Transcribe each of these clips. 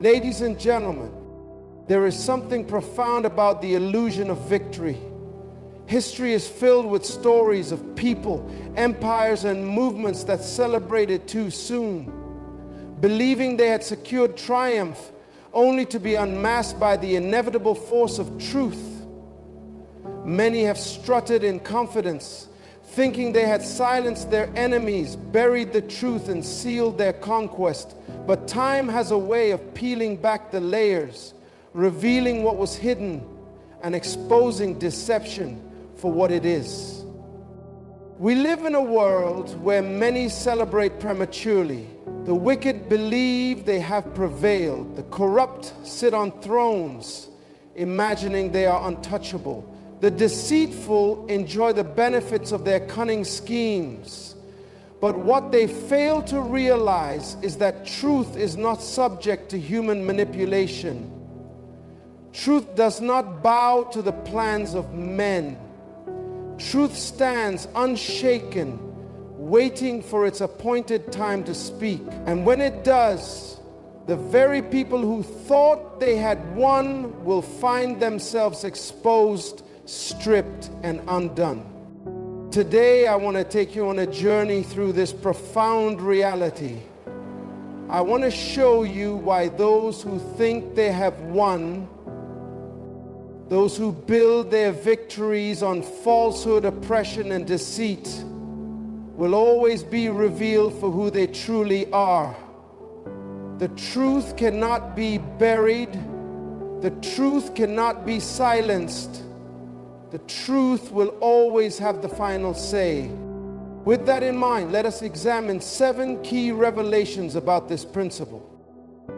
Ladies and gentlemen, there is something profound about the illusion of victory. History is filled with stories of people, empires, and movements that celebrated too soon, believing they had secured triumph, only to be unmasked by the inevitable force of truth. Many have strutted in confidence, thinking they had silenced their enemies, buried the truth, and sealed their conquest. But time has a way of peeling back the layers, revealing what was hidden, and exposing deception for what it is. We live in a world where many celebrate prematurely. The wicked believe they have prevailed. The corrupt sit on thrones, imagining they are untouchable. The deceitful enjoy the benefits of their cunning schemes. But what they fail to realize is that truth is not subject to human manipulation. Truth does not bow to the plans of men. Truth stands unshaken, waiting for its appointed time to speak. And when it does, the very people who thought they had won will find themselves exposed, stripped, and undone. Today, I want to take you on a journey through this profound reality. I want to show you why those who think they have won, those who build their victories on falsehood, oppression, and deceit, will always be revealed for who they truly are. The truth cannot be buried. The truth cannot be silenced. The truth will always have the final say. With that in mind, let us examine 7 key revelations about this principle.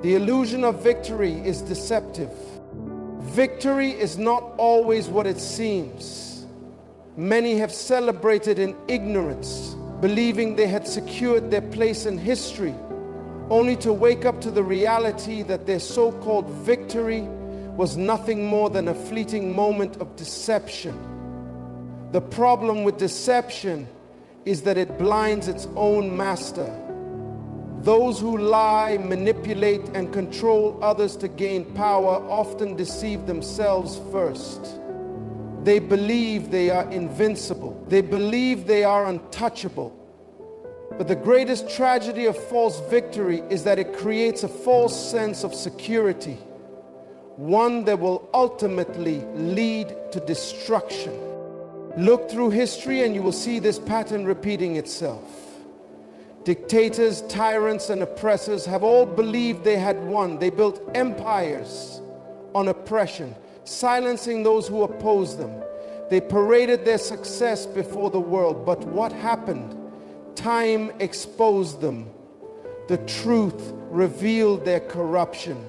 The illusion of victory is deceptive. Victory is not always what it seems. Many have celebrated in ignorance, believing they had secured their place in history, only to wake up to the reality that their so-called victory was nothing more than a fleeting moment of deception. The problem with deception is that it blinds its own master. Those who lie, manipulate, and control others to gain power often deceive themselves first. They believe they are invincible. They believe they are untouchable. But the greatest tragedy of false victory is that it creates a false sense of security, one that will ultimately lead to destruction. Look through history and you will see this pattern repeating itself. Dictators, tyrants, and oppressors have all believed they had won. They built empires on oppression, silencing those who opposed them. They paraded their success before the world. But what happened? Time exposed them. The truth revealed their corruption,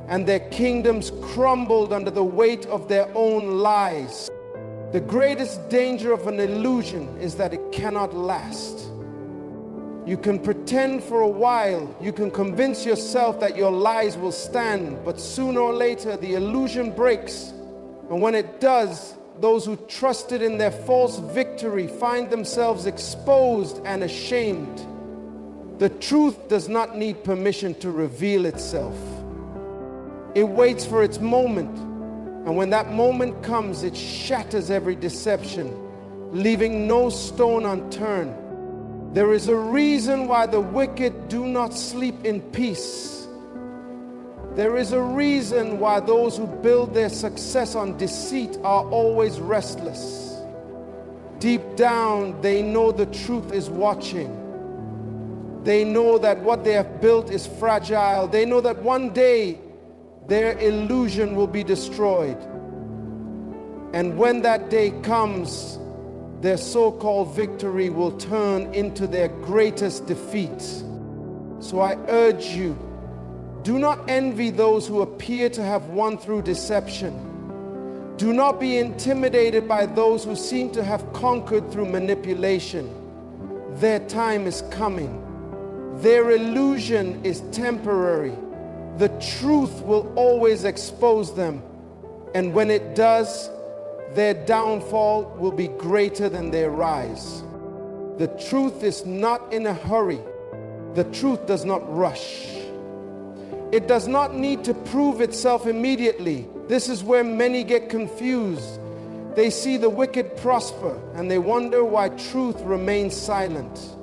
and their kingdoms crumbled under the weight of their own lies. The greatest danger of an illusion is that it cannot last. You can pretend for a while, you can convince yourself that your lies will stand, but sooner or later the illusion breaks. And when it does, those who trusted in their false victory find themselves exposed and ashamed. The truth does not need permission to reveal itself. It waits for its moment, and when that moment comes, it shatters every deception, leaving no stone unturned. There is a reason why the wicked do not sleep in peace. There is a reason why those who build their success on deceit are always restless. Deep down, they know the truth is watching. They know that what they have built is fragile. They know that one day their illusion will be destroyed. And when that day comes, their so-called victory will turn into their greatest defeat. So I urge you, do not envy those who appear to have won through deception. Do not be intimidated by those who seem to have conquered through manipulation. Their time is coming. Their illusion is temporary. The truth will always expose them. And when it does, their downfall will be greater than their rise. The truth is not in a hurry. The truth does not rush. It does not need to prove itself immediately. This is where many get confused. They see the wicked prosper and they wonder why truth remains silent.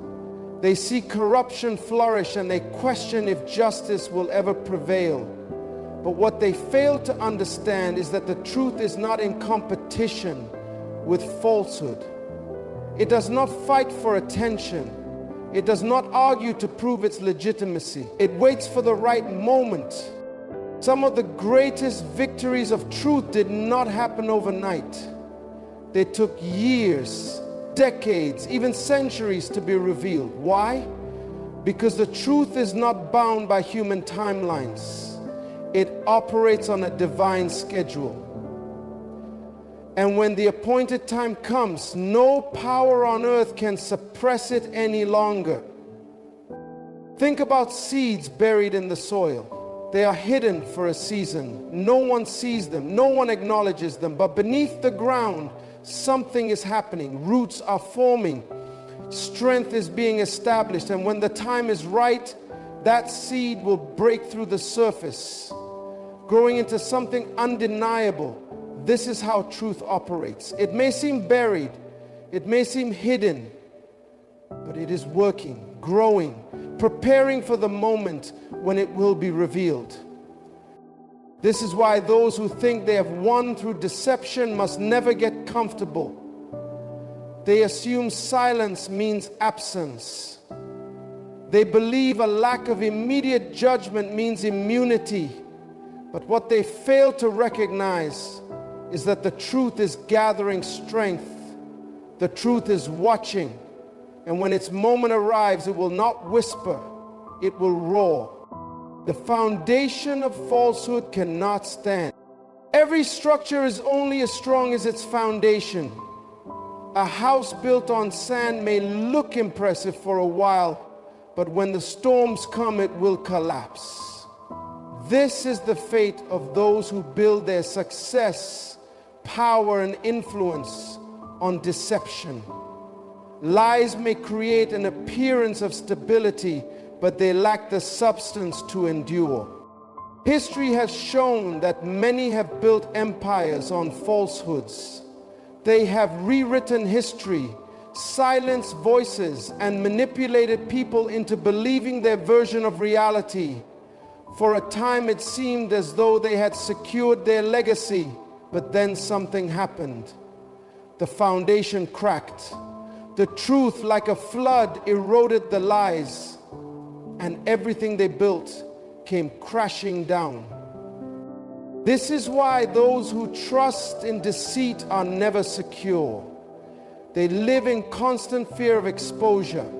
They see corruption flourish and they question if justice will ever prevail. But what they fail to understand is that the truth is not in competition with falsehood. It does not fight for attention. It does not argue to prove its legitimacy. It waits for the right moment. Some of the greatest victories of truth did not happen overnight. They took years, decades, even centuries to be revealed. Why? Because the truth is not bound by human timelines. It operates on a divine schedule. And when the appointed time comes, no power on earth can suppress it any longer. Think about seeds buried in the soil. They are hidden for a season. No one sees them. No one acknowledges them. But beneath the ground, something is happening. Roots are forming. Strength is being established. And when the time is right, that seed will break through the surface, growing into something undeniable. This is how truth operates. It may seem buried, it may seem hidden, but it is working, growing, preparing for the moment when it will be revealed. This is why those who think they have won through deception must never get comfortable. They assume silence means absence. They believe a lack of immediate judgment means immunity. But what they fail to recognize is that the truth is gathering strength. The truth is watching. And when its moment arrives, it will not whisper, it will roar. The foundation of falsehood cannot stand. Every structure is only as strong as its foundation. A house built on sand may look impressive for a while, but when the storms come, it will collapse. This is the fate of those who build their success, power, and influence on deception. Lies may create an appearance of stability, but they lack the substance to endure. History has shown that many have built empires on falsehoods. They have rewritten history, silenced voices, and manipulated people into believing their version of reality. For a time it seemed as though they had secured their legacy, but then something happened. The foundation cracked. The truth, like a flood, eroded the lies, and everything they built came crashing down. This is why those who trust in deceit are never secure. They live in constant fear of exposure.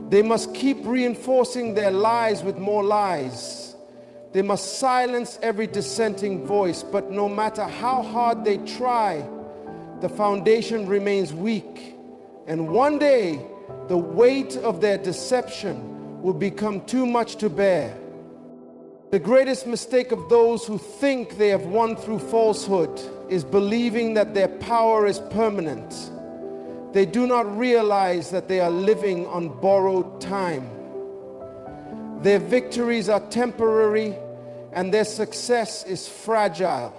They must keep reinforcing their lies with more lies. They must silence every dissenting voice, but no matter how hard they try, the foundation remains weak. And one day, the weight of their deception will become too much to bear. The greatest mistake of those who think they have won through falsehood is believing that their power is permanent. They do not realize that they are living on borrowed time. Their victories are temporary and their success is fragile.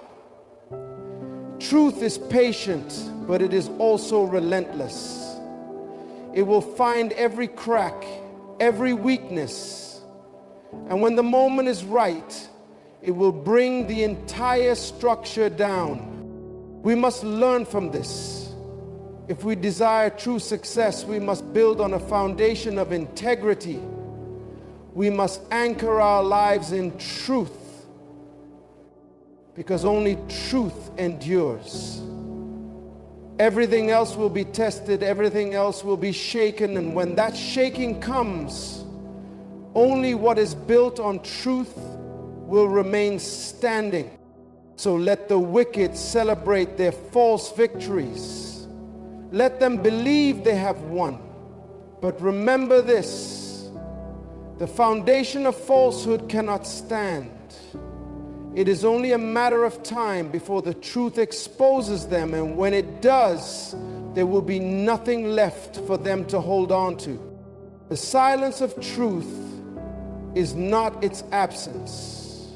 Truth is patient, but it is also relentless. It will find every crack, every weakness, and when the moment is right, it will bring the entire structure down. We must learn from this. If we desire true success, we must build on a foundation of integrity. We must anchor our lives in truth, because only truth endures. Everything else will be tested, everything else will be shaken, and when that shaking comes, only what is built on truth will remain standing. So let the wicked celebrate their false victories. Let them believe they have won. But remember this: the foundation of falsehood cannot stand. It is only a matter of time before the truth exposes them, and when it does, there will be nothing left for them to hold on to. The silence of truth is not its absence.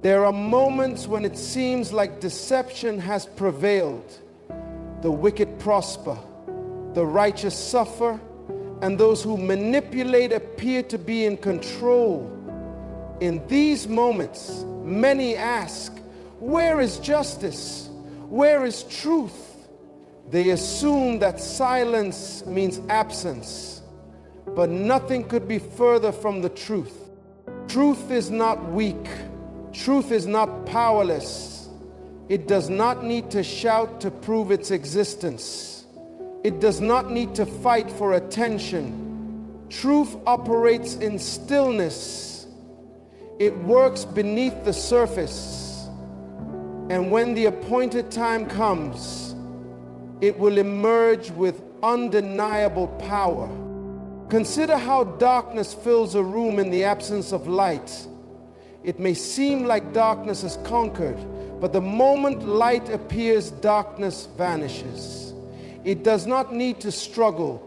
There are moments when it seems like deception has prevailed. The wicked prosper, the righteous suffer, and those who manipulate appear to be in control. In these moments, many ask, where is justice? Where is truth? They assume that silence means absence, but nothing could be further from the truth. Truth is not weak. Truth is not powerless. It does not need to shout to prove its existence. It does not need to fight for attention. Truth operates in stillness. It works beneath the surface. And when the appointed time comes, it will emerge with undeniable power. Consider how darkness fills a room in the absence of light. It may seem like darkness is conquered, but the moment light appears, darkness vanishes. It does not need to struggle.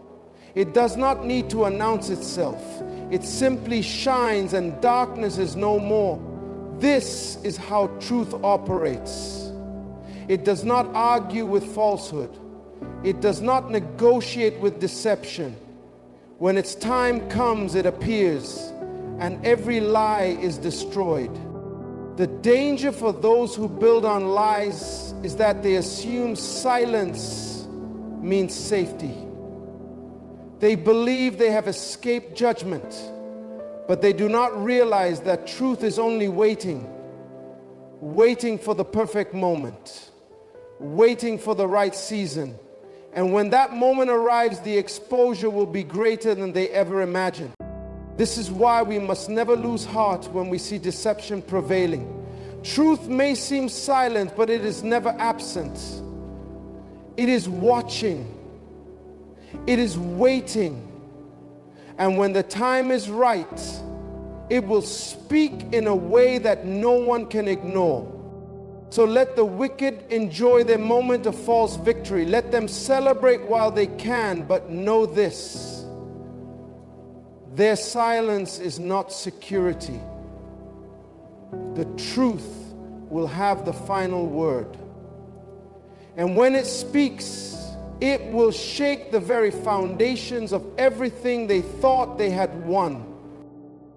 It does not need to announce itself. It simply shines and darkness is no more. This is how truth operates. It does not argue with falsehood. It does not negotiate with deception. When its time comes, it appears, and every lie is destroyed. The danger for those who build on lies is that they assume silence means safety. They believe they have escaped judgment, but they do not realize that truth is only waiting for the perfect moment, waiting for the right season. And when that moment arrives, the exposure will be greater than they ever imagined. This is why we must never lose heart when we see deception prevailing. Truth may seem silent, but it is never absent. It is watching. It is waiting. And when the time is right, it will speak in a way that no one can ignore. So let the wicked enjoy their moment of false victory. Let them celebrate while they can, but know this: their silence is not security. The truth will have the final word. And when it speaks, it will shake the very foundations of everything they thought they had won.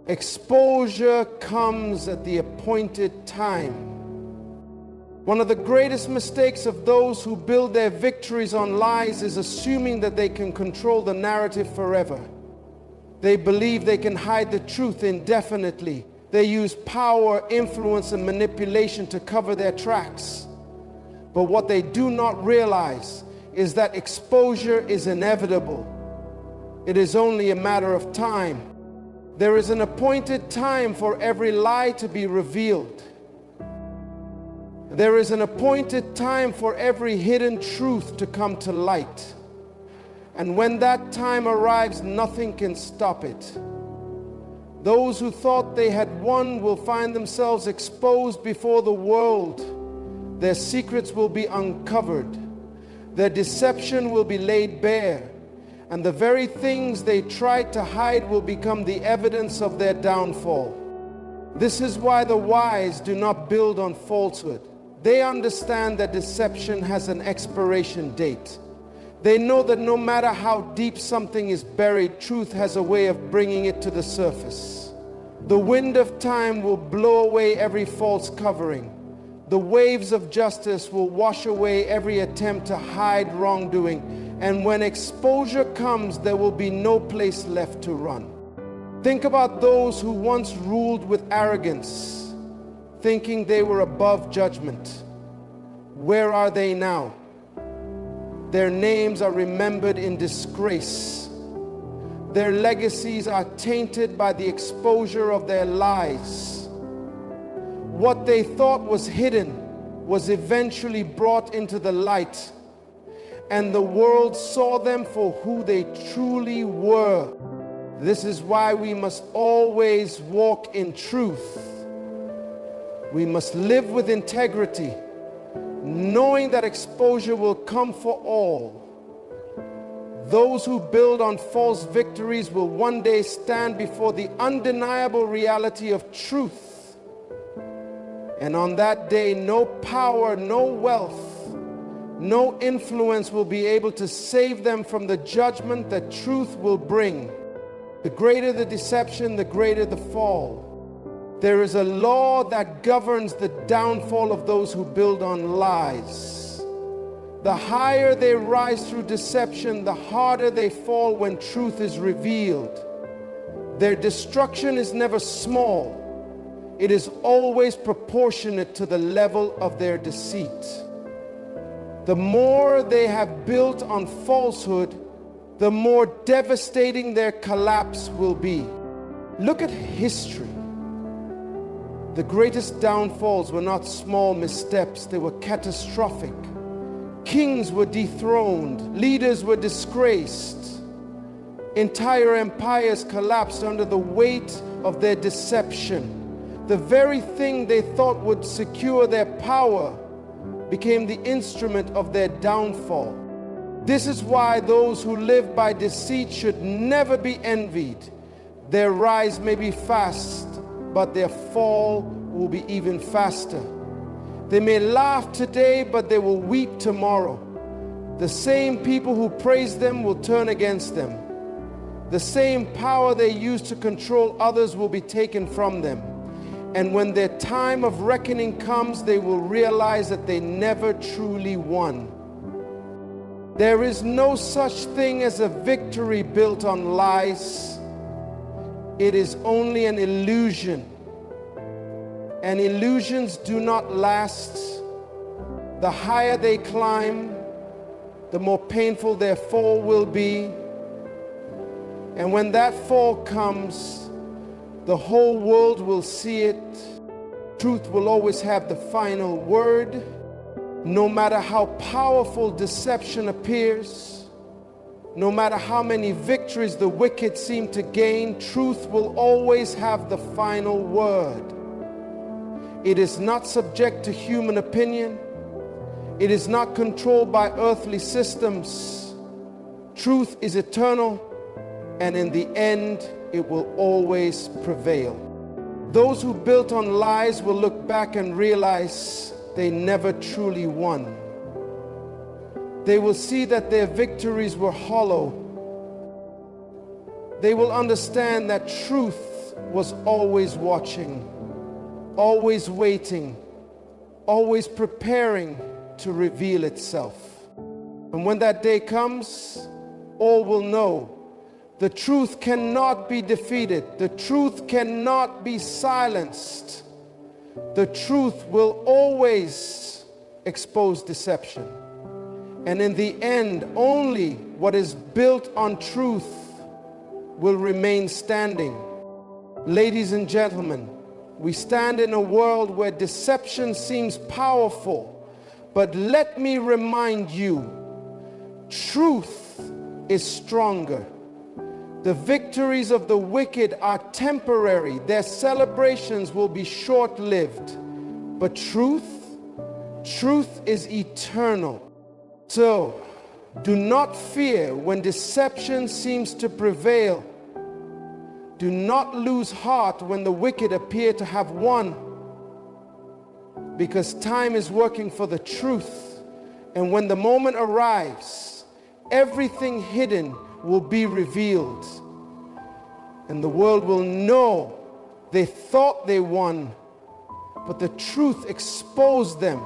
Exposure comes at the appointed time. One of the greatest mistakes of those who build their victories on lies is assuming that they can control the narrative forever. They believe they can hide the truth indefinitely. They use power, influence, and manipulation to cover their tracks. But what they do not realize is that exposure is inevitable. It is only a matter of time. There is an appointed time for every lie to be revealed. There is an appointed time for every hidden truth to come to light. And when that time arrives, nothing can stop it. Those who thought they had won will find themselves exposed before the world. Their secrets will be uncovered. Their deception will be laid bare. And the very things they tried to hide will become the evidence of their downfall. This is why the wise do not build on falsehood. They understand that deception has an expiration date. They know that no matter how deep something is buried, truth has a way of bringing it to the surface. The wind of time will blow away every false covering. The waves of justice will wash away every attempt to hide wrongdoing. And when exposure comes, there will be no place left to run. Think about those who once ruled with arrogance, thinking they were above judgment. Where are they now? Their names are remembered in disgrace. Their legacies are tainted by the exposure of their lies. What they thought was hidden was eventually brought into the light, and the world saw them for who they truly were. This is why we must always walk in truth. We must live with integrity, knowing that exposure will come for all. Those who build on false victories will one day stand before the undeniable reality of truth. And on that day, no power, no wealth, no influence will be able to save them from the judgment that truth will bring. The greater the deception, the greater the fall. There is a law that governs the downfall of those who build on lies. The higher they rise through deception, the harder they fall when truth is revealed. Their destruction is never small. It is always proportionate to the level of their deceit. The more they have built on falsehood, the more devastating their collapse will be. Look at history. The greatest downfalls were not small missteps, they were catastrophic. Kings were dethroned, leaders were disgraced. Entire empires collapsed under the weight of their deception. The very thing they thought would secure their power became the instrument of their downfall. This is why those who live by deceit should never be envied. Their rise may be fast, but their fall will be even faster. They may laugh today, but they will weep tomorrow. The same people who praise them will turn against them. The same power they use to control others will be taken from them. And when their time of reckoning comes, they will realize that they never truly won. There is no such thing as a victory built on lies. It is only an illusion. And illusions do not last. The higher they climb, the more painful their fall will be. And when that fall comes, the whole world will see it. Truth will always have the final word. No matter how powerful deception appears, no matter how many victories the wicked seem to gain, truth will always have the final word. It is not subject to human opinion. It is not controlled by earthly systems. Truth is eternal, and in the end, it will always prevail. Those who built on lies will look back and realize they never truly won. They will see that their victories were hollow. They will understand that truth was always watching, always waiting, always preparing to reveal itself. And when that day comes, all will know the truth cannot be defeated. The truth cannot be silenced. The truth will always expose deception. And in the end, only what is built on truth will remain standing. Ladies and gentlemen, we stand in a world where deception seems powerful, but let me remind you, truth is stronger. The victories of the wicked are temporary. Their celebrations will be short-lived. But truth is eternal. So, do not fear when deception seems to prevail. Do not lose heart when the wicked appear to have won. Because time is working for the truth. And when the moment arrives, everything hidden will be revealed. And the world will know they thought they won, but the truth exposed them.